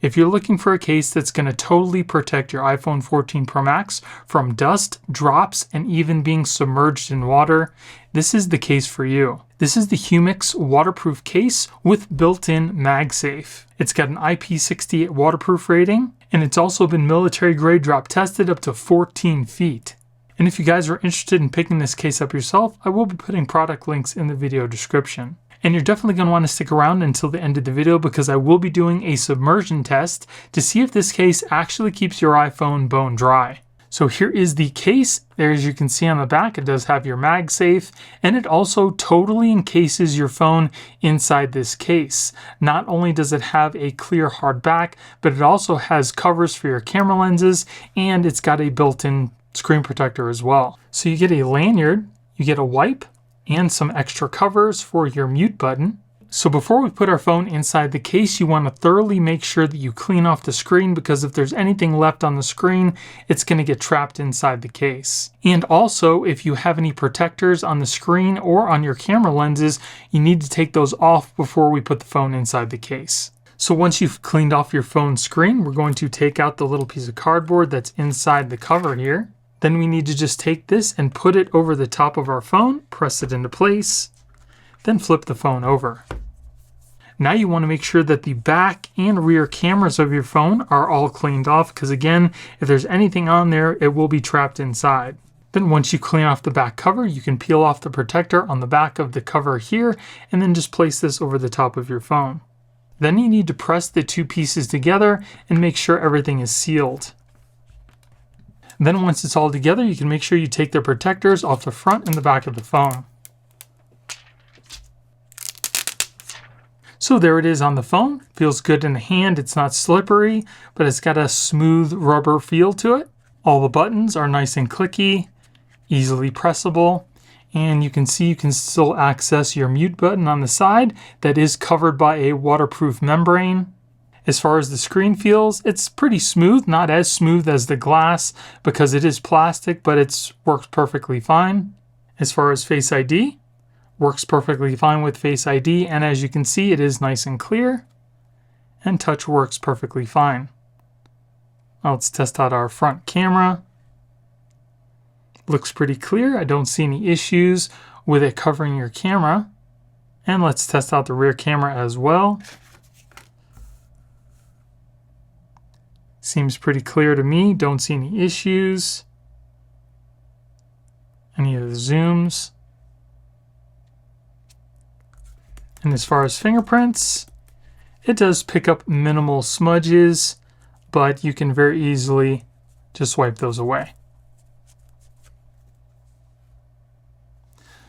If you're looking for a case that's going to totally protect your iPhone 14 Pro Max from dust, drops, and even being submerged in water, this is the case for you. This is the Humixx waterproof case with built-in MagSafe. It's got an IP68 waterproof rating, and it's also been military grade drop tested up to 14 feet. And if you guys are interested in picking this case up yourself, I will be putting product links in the video description. And you're definitely going to want to stick around until the end of the video because I will be doing a submersion test to see if this case actually keeps your iPhone bone dry. So here is the case. There, as you can see on the back, it does have your MagSafe, and it also totally encases your phone inside this case. Not only does it have a clear hard back, but it also has covers for your camera lenses, and it's got a built-in screen protector as well. So you get a lanyard, you get a wipe, and some extra covers for your mute button. So before we put our phone inside the case, you want to thoroughly make sure that you clean off the screen, because if there's anything left on the screen, it's going to get trapped inside the case. And also, if you have any protectors on the screen or on your camera lenses, you need to take those off before we put the phone inside the case. So once you've cleaned off your phone screen, we're going to take out the little piece of cardboard that's inside the cover here. Then we need to just take this and put it over the top of our phone, press it into place, then flip the phone over. Now you want to make sure that the back and rear cameras of your phone are all cleaned off, because again, if there's anything on there, it will be trapped inside. Then once you clean off the back cover, you can peel off the protector on the back of the cover here, and then just place this over the top of your phone. Then you need to press the two pieces together and make sure everything is sealed. Then once it's all together, you can make sure you take the protectors off the front and the back of the phone. So there it is on the phone. Feels good in the hand. It's not slippery, but it's got a smooth rubber feel to it. All the buttons are nice and clicky, easily pressable, and you can see you can still access your mute button on the side that is covered by a waterproof membrane. As far as the screen feels, it's pretty smooth, not as smooth as the glass because it is plastic, but it works perfectly fine. As far as Face ID, works perfectly fine with Face ID, and as you can see, it is nice and clear, and touch works perfectly fine. Now let's test out our front camera. Looks pretty clear. I don't see any issues with it covering your camera. And let's test out the rear camera as well. Seems pretty clear to me. Don't see any issues. Any of the zooms. And as far as fingerprints, it does pick up minimal smudges, but you can very easily just wipe those away.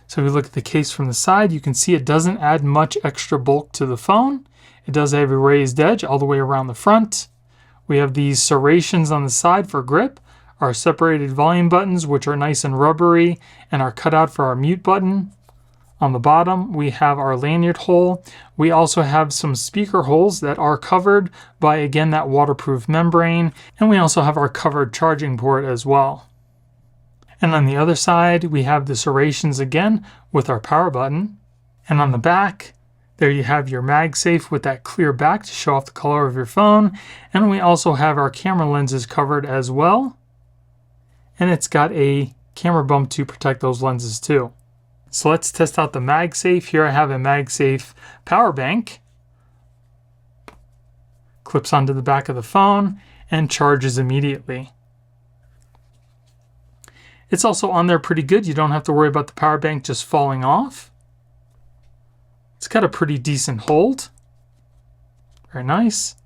So if you look at the case from the side, you can see it doesn't add much extra bulk to the phone. It does have a raised edge all the way around the front. We have these serrations on the side for grip, our separated volume buttons, which are nice and rubbery and are cut out for our mute button. On the bottom, we have our lanyard hole. We also have some speaker holes that are covered by, again, that waterproof membrane. And we also have our covered charging port as well. And on the other side, we have the serrations again with our power button. And on the back, there you have your MagSafe with that clear back to show off the color of your phone. And we also have our camera lenses covered as well. And it's got a camera bump to protect those lenses too. So let's test out the MagSafe. Here I have a MagSafe power bank. Clips onto the back of the phone and charges immediately. It's also on there pretty good. You don't have to worry about the power bank just falling off. It's got a pretty decent hold. Very nice.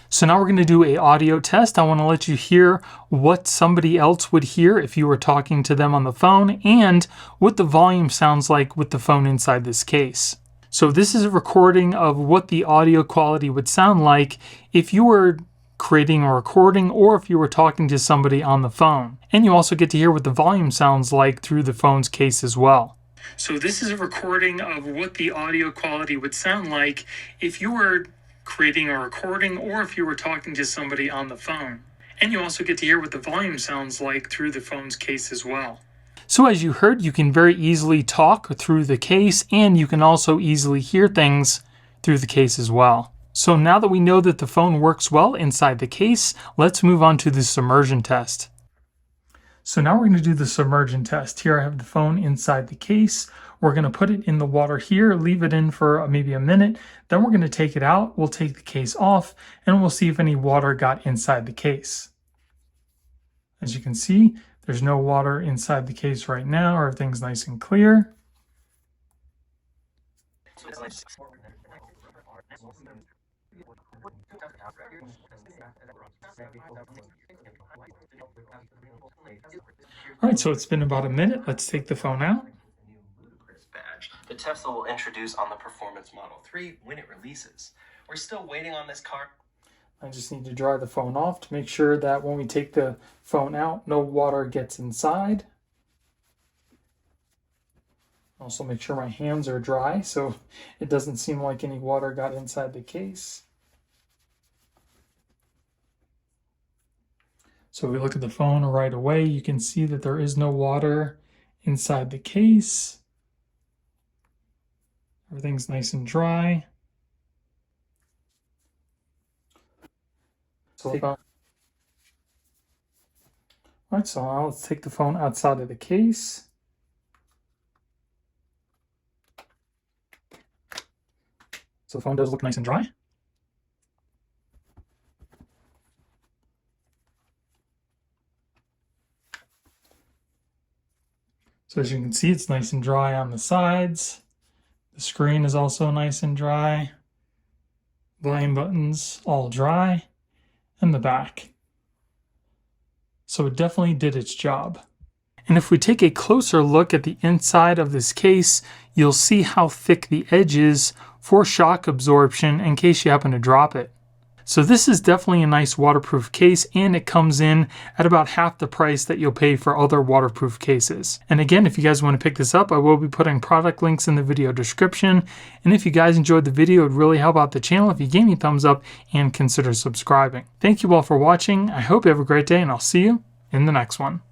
So now we're going to do an audio test. I want to let you hear what somebody else would hear if you were talking to them on the phone and what the volume sounds like with the phone inside this case. So this is a recording of what the audio quality would sound like if you were creating a recording or if you were talking to somebody on the phone. And you also get to hear what the volume sounds like through the phone's case as well. So this is a recording of what the audio quality would sound like if you were creating a recording or if you were talking to somebody on the phone. And you also get to hear what the volume sounds like through the phone's case as well. So as you heard, you can very easily talk through the case and you can also easily hear things through the case as well. So now that we know that the phone works well inside the case, let's move on to the submersion test. So now we're going to do the submersion test. Here I have the phone inside the case. We're going to put it in the water here, leave it in for maybe a minute. Then we're going to take it out. We'll take the case off and we'll see if any water got inside the case. As you can see, there's no water inside the case right now. Everything's nice and clear. All right, so it's been about a minute. Let's take the phone out. The Tesla will introduce on the Performance Model 3 when it releases. We're still waiting on this car. I just need to dry the phone off to make sure that when we take the phone out, no water gets inside. Also make sure my hands are dry so it doesn't seem like any water got inside the case. So if we look at the phone right away, you can see that there is no water inside the case. Everything's nice and dry. All right, so now let's take the phone outside of the case. So the phone does look nice and dry. So as you can see, it's nice and dry on the sides. The screen is also nice and dry. Volume buttons all dry. And the back. So it definitely did its job. And if we take a closer look at the inside of this case, you'll see how thick the edge is for shock absorption in case you happen to drop it. So this is definitely a nice waterproof case, and it comes in at about half the price that you'll pay for other waterproof cases. And again, if you guys want to pick this up, I will be putting product links in the video description. And if you guys enjoyed the video, it would really help out the channel if you gave me a thumbs up and consider subscribing. Thank you all for watching. I hope you have a great day, and I'll see you in the next one.